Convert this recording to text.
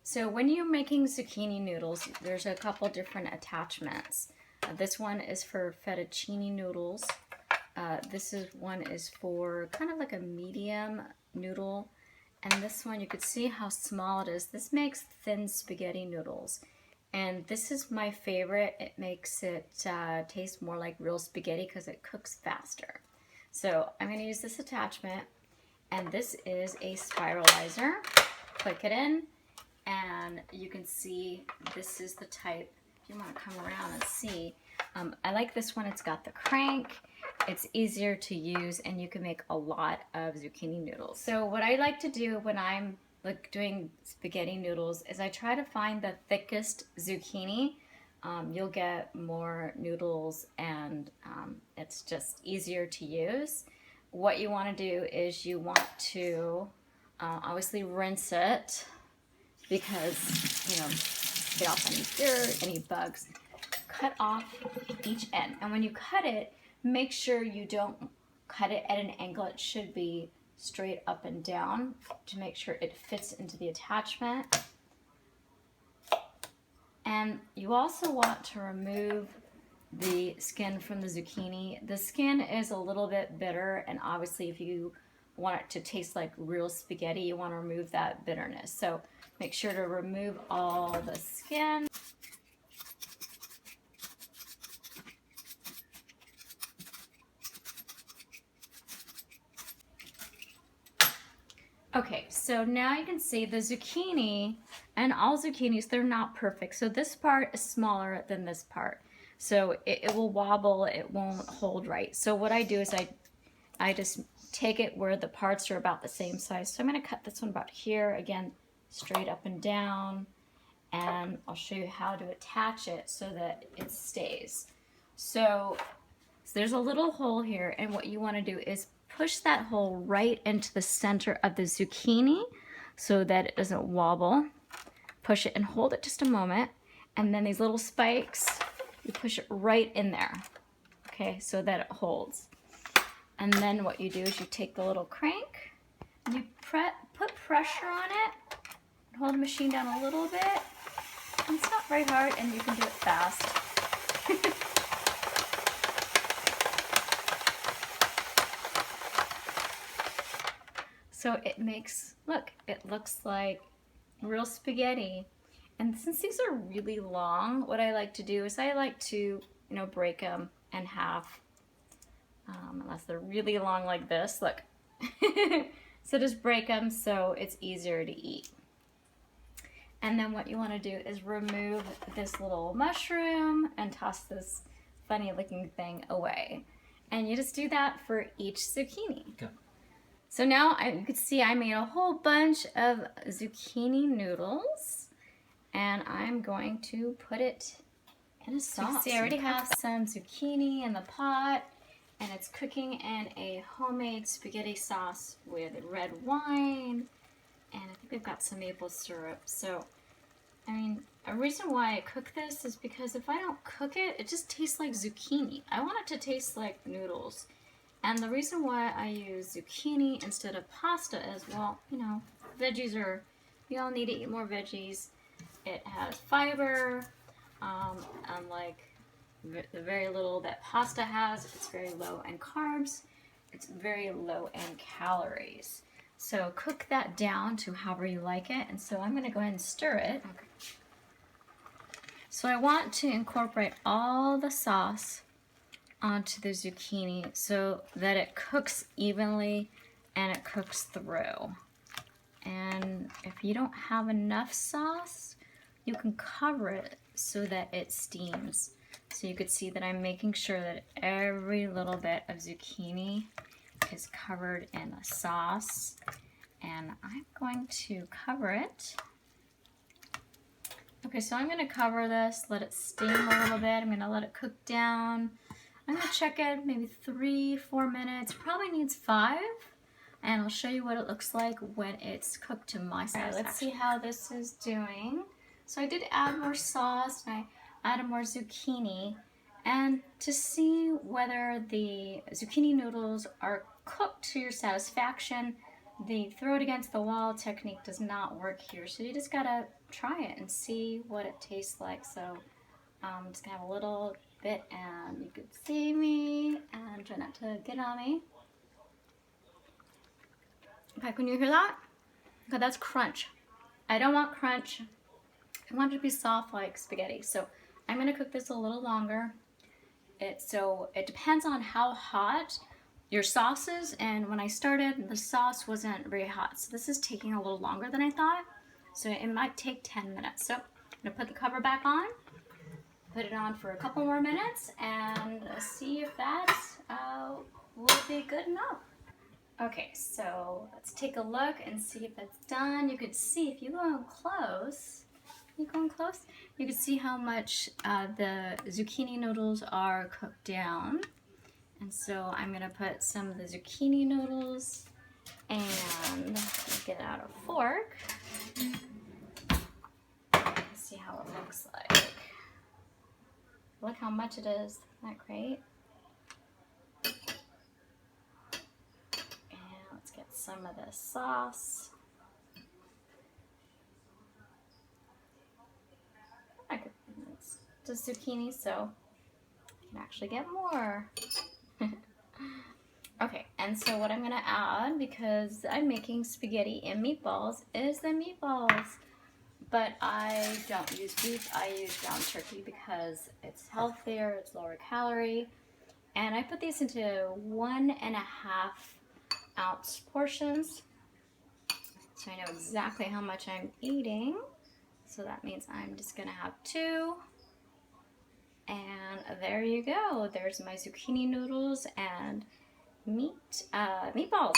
So when you're making zucchini noodles, there's a couple different attachments. This one is for fettuccine noodles. One is for kind of like a medium noodle. And this one, you could see how small it is. This makes thin spaghetti noodles. And this is my favorite. It makes it taste more like real spaghetti because it cooks faster. So I'm going to use this attachment. And this is a spiralizer. Click it in. And you can see this is the type, if you want to come around and see. I like this one. It's got the crank. It's easier to use and you can make a lot of zucchini noodles. So what I like to do when I'm doing spaghetti noodles is I try to find the thickest zucchini. You'll get more noodles and it's just easier to use. What you want to do is you want to obviously rinse it, because, get off any dirt, any bugs. Cut off each end. And when you cut it, make sure you don't cut it at an angle. It should be straight up and down to make sure it fits into the attachment. And you also want to remove the skin from the zucchini. The skin is a little bit bitter, and obviously if you want it to taste like real spaghetti, you want to remove that bitterness. So make sure to remove all the skin. Okay, so now you can see the zucchini, and all zucchinis, they're not perfect. So this part is smaller than this part. So it will wobble, it won't hold right. So what I do is I just take it where the parts are about the same size. So I'm going to cut this one about here, again, straight up and down, and I'll show you how to attach it so that it stays. So there's a little hole here, and what you want to do is push that hole right into the center of the zucchini so that it doesn't wobble. Push it and hold it just a moment, and then these little spikes, you push it right in there, okay, so that it holds. And then what you do is you take the little crank, and you put pressure on it, and hold the machine down a little bit. And it's not very hard, and you can do it fast. So it makes, look, it looks like real spaghetti. And since these are really long, what I like to do is I like to, break them in half. Unless they're really long like this, look. So just break them so it's easier to eat. And then what you want to do is remove this little mushroom and toss this funny looking thing away. And you just do that for each zucchini. Okay. So now you can see I made a whole bunch of zucchini noodles, and I'm going to put it in a sauce. You can see I already have some zucchini in the pot, and it's cooking in a homemade spaghetti sauce with red wine, and I think we've got some maple syrup. So, a reason why I cook this is because if I don't cook it, it just tastes like zucchini. I want it to taste like noodles. And the reason why I use zucchini instead of pasta is, well, veggies we all need to eat more veggies. It has fiber, unlike the very little that pasta has. It's very low in carbs. It's very low in calories. So cook that down to however you like it. And so I'm going to go ahead and stir it. Okay. So I want to incorporate all the sauce onto the zucchini so that it cooks evenly and it cooks through. And if you don't have enough sauce, you can cover it so that it steams. So you could see that I'm making sure that every little bit of zucchini is covered in the sauce. And I'm going to cover it. Okay, so I'm going to cover this, let it steam a little bit. I'm going to let it cook down. I'm going to check it maybe 3-4 minutes. Probably needs 5. And I'll show you what it looks like when it's cooked to my satisfaction. Right, let's see how this is doing. So I did add more sauce, and I added more zucchini. And to see whether the zucchini noodles are cooked to your satisfaction, the throw it against the wall technique does not work here. So you just gotta try it and see what it tastes like. So I'm just gonna have a little bit and you could see me and try not to get on me. Okay, can you hear that? Okay, that's crunch. I don't want crunch. I want it to be soft like spaghetti. So I'm gonna cook this a little longer. So it depends on how hot your sauce is, and when I started, the sauce wasn't very hot. So this is taking a little longer than I thought. So it might take 10 minutes. So I'm gonna put the cover back on, put it on for a couple more minutes, and see if that will be good enough. Okay, so let's take a look and see if that's done. You could see if you go in close, you can see how much the zucchini noodles are cooked down. And so I'm gonna put some of the zucchini noodles and get out a fork. Let's see how it looks like. Look how much it is. Isn't that great? And let's get some of the sauce. It's just zucchini, so I can actually get more. Okay, and so what I'm gonna add, because I'm making spaghetti and meatballs, is the meatballs. But I don't use beef, I use ground turkey because it's healthier, it's lower calorie. And I put these into 1.5 ounce portions. So I know exactly how much I'm eating. So that means I'm just gonna have 2. And there you go. There's my zucchini noodles and meatballs.